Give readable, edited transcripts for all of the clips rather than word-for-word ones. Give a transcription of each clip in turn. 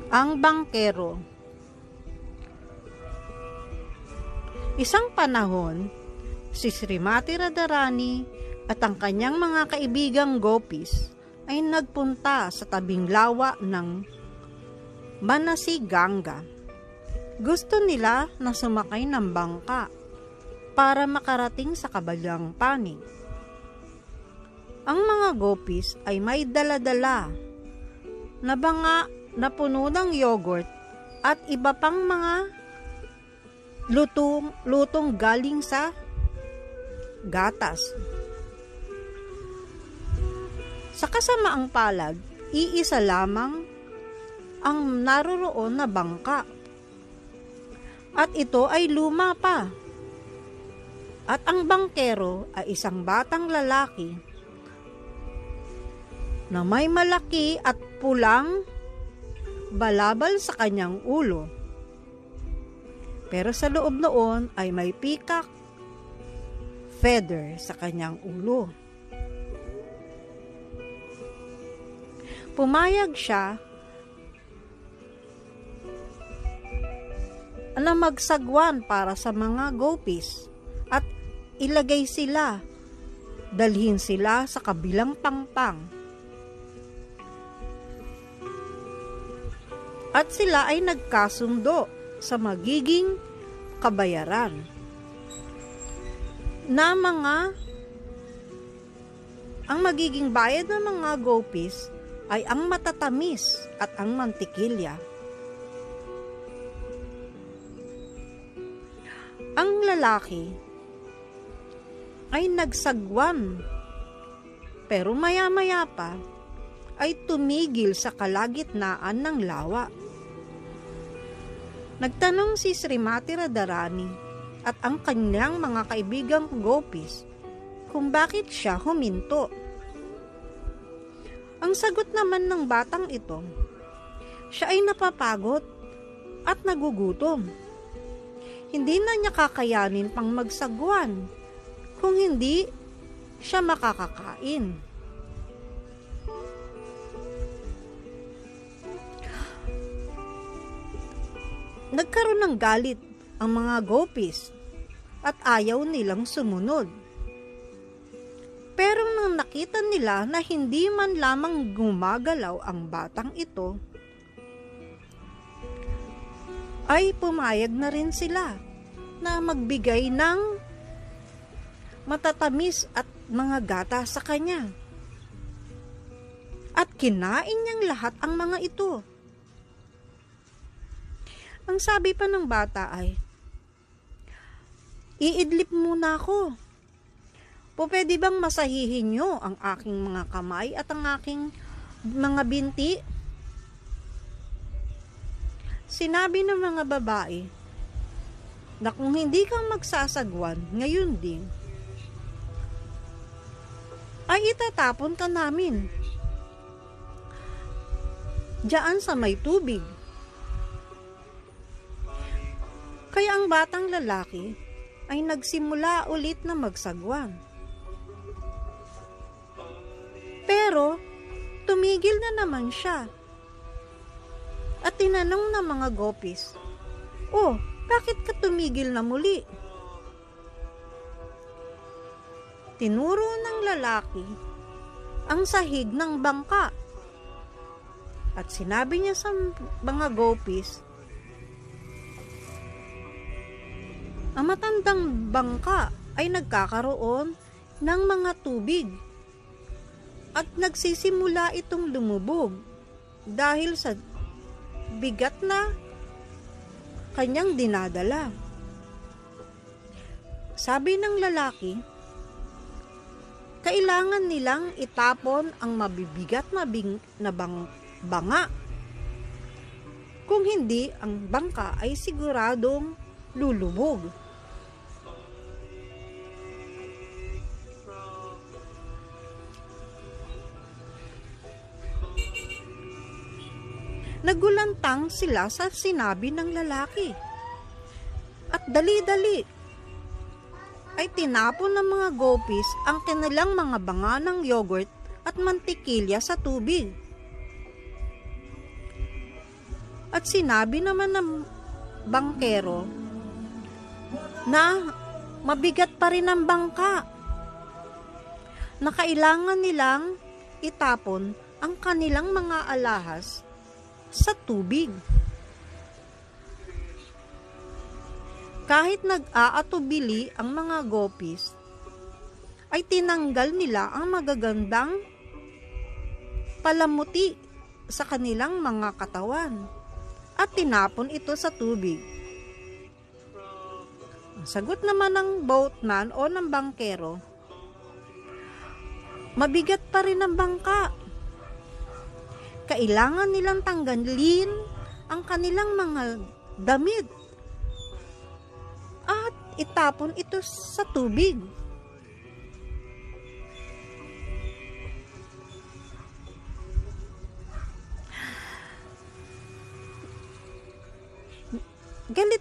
Ang bangkero. Isang panahon, si Srimati Radharani at ang kanyang mga kaibigang gopis ay nagpunta sa tabing lawa ng Manasi Ganga. Gusto nila na sumakay ng bangka para makarating sa kabilang panig. Ang mga gopis ay may dala-dala na banga na puno ng yogurt at iba pang mga lutong galing sa gatas. Sa kasamaang palad, iisa lamang ang naroroon na bangka. At ito ay luma pa. At ang bangkero ay isang batang lalaki na may malaki at pulang balabal sa kanyang ulo. Pero sa loob noon ay may peacock feather sa kanyang ulo. Pumayag siya na magsagwan para sa mga gopis at dalhin sila sa kabilang pangpang. At sila ay nagkasundo sa magiging kabayaran na ang magiging bayad ng mga gopis ay ang matatamis at ang mantikilya. Ang lalaki ay nagsagwan, pero maya-maya pa ay tumigil sa kalagitnaan ng lawa. Nagtanong si Srimati Radharani at ang kanyang mga kaibigang gopis kung bakit siya huminto. Ang sagot naman ng batang ito, siya ay napapagod at nagugutom. Hindi na niya kakayanin pang magsagwan kung hindi siya makakakain. Nagkaroon ng galit ang mga gopis at ayaw nilang sumunod. Pero nang nakita nila na hindi man lamang gumagalaw ang batang ito, ay pumayag na rin sila na magbigay ng matatamis at mga gata sa kanya. At kinain niyang lahat ang mga ito. Ang sabi pa ng bata ay, "Iidlip muna ako. Pwede bang masahihin niyo ang aking mga kamay at ang aking mga binti?" Sinabi ng mga babae na kung hindi kang magsasagwan ngayon din, ay itatapon ka namin diyan sa may tubig. Kaya ang batang lalaki ay nagsimula ulit na magsagwan. Pero tumigil na naman siya. At tinanong ng mga gopis, "Oh, bakit ka tumigil na muli?" Tinuro ng lalaki ang sahig ng bangka. At sinabi niya sa mga gopis, ang matandang bangka ay nagkakaroon ng mga tubig at nagsisimula itong lumubog dahil sa bigat na kanyang dinadala. Sabi ng lalaki, kailangan nilang itapon ang mabibigat na banga. Kung hindi, ang bangka ay siguradong lulubog. Nagulantang sila sa sinabi ng lalaki. At dali-dali ay tinapon ng mga gopis ang kanilang mga banga ng yogurt at mantikilya sa tubig. At sinabi naman ng bangkero na mabigat pa rin ang bangka, na kailangan nilang itapon ang kanilang mga alahas sa tubig. Kahit nag-aatubili ang mga gopis, ay tinanggal nila ang magagandang palamuti sa kanilang mga katawan at tinapon ito sa tubig. Ang sagot naman ng boatman o ng bangkero, mabigat pa rin ang bangka. Kailangan nilang tanggalin ang kanilang mga damit at itapon ito sa tubig. Galit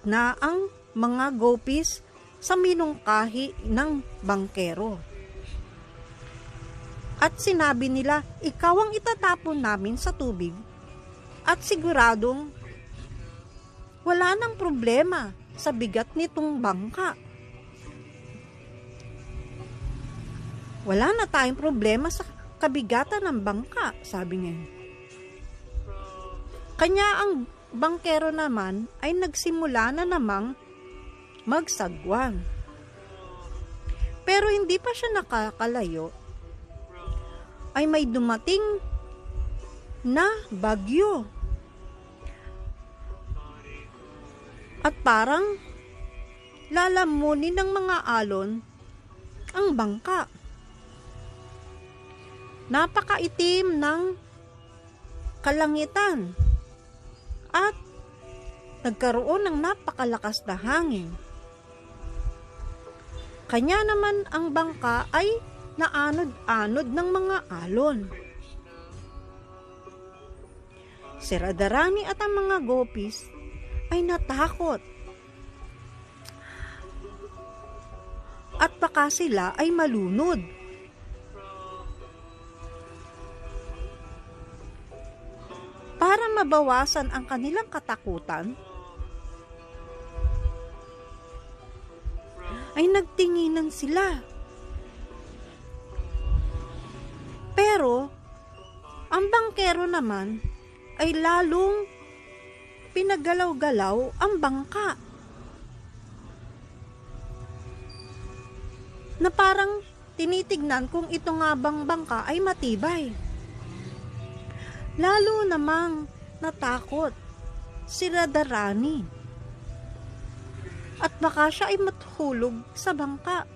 na ang mga gopis sa minungkahi ng bangkero. At sinabi nila, ikaw ang itatapon namin sa tubig at siguradong wala nang problema sa bigat nitong bangka. Wala na tayong problema sa kabigatan ng bangka, sabi niya. Kanya ang bangkero naman ay nagsimula na namang magsagwan. Pero hindi pa siya nakakalayo, ay may dumating na bagyo. At parang lalamunin ng mga alon ang bangka. Napakaitim ng kalangitan at nagkaroon ng napakalakas na hangin. Kanya naman ang bangka ay naanod-anod ng mga alon. Si Radharani at ang mga gopis ay natakot. At baka sila ay malunod. Para mabawasan ang kanilang katakutan, ay nagtinginan sila. Pero, ang bangkero naman ay lalong pinagalaw-galaw ang bangka. Na parang tinitignan kung ito nga bang bangka ay matibay. Lalo namang natakot si Radharani. At baka siya ay matulog sa bangka.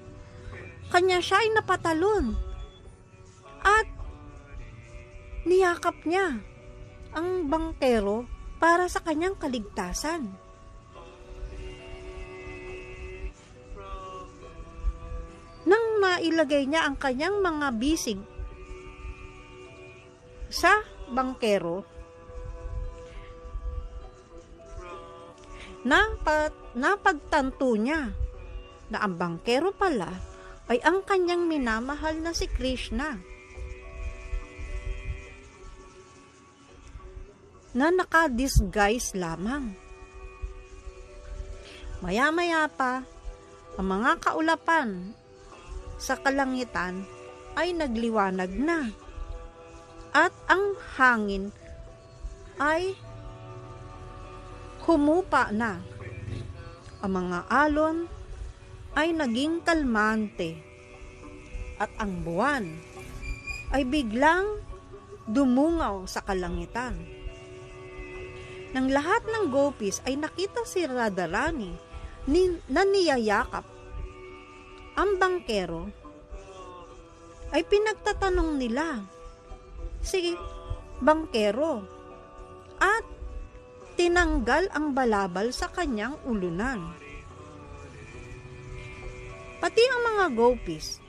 Kanya siya ay napatalon. At niyakap niya ang bangkero para sa kanyang kaligtasan. Nang mailagay niya ang kanyang mga bisig sa bangkero, napagtanto niya na ang bangkero pala ay ang kanyang minamahal na si Krishna, na naka-disguise lamang. Maya-maya pa, ang mga kaulapan sa kalangitan ay nagliwanag na at ang hangin ay humupa na. Ang mga alon ay naging kalmante at ang buwan ay biglang dumungaw sa kalangitan. Nang lahat ng gopis ay nakita si Radharani na niyayakap ang bangkero, ay pinagtatanong nila si bangkero at tinanggal ang balabal sa kanyang ulunan. Pati ang mga gopis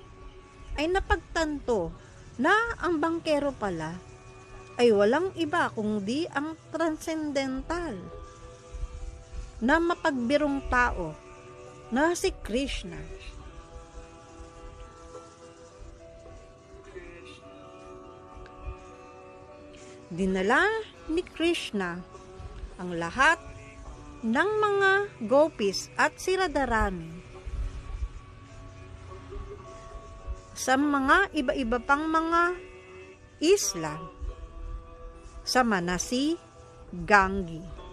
ay napagtanto na ang bangkero pala ay walang iba kundi ang transcendental na mapagbirong tao na si Krishna. Dinala ni Krishna ang lahat ng mga gopis at si Radharani sa mga iba-iba pang mga isla sa Manasi, Gangi.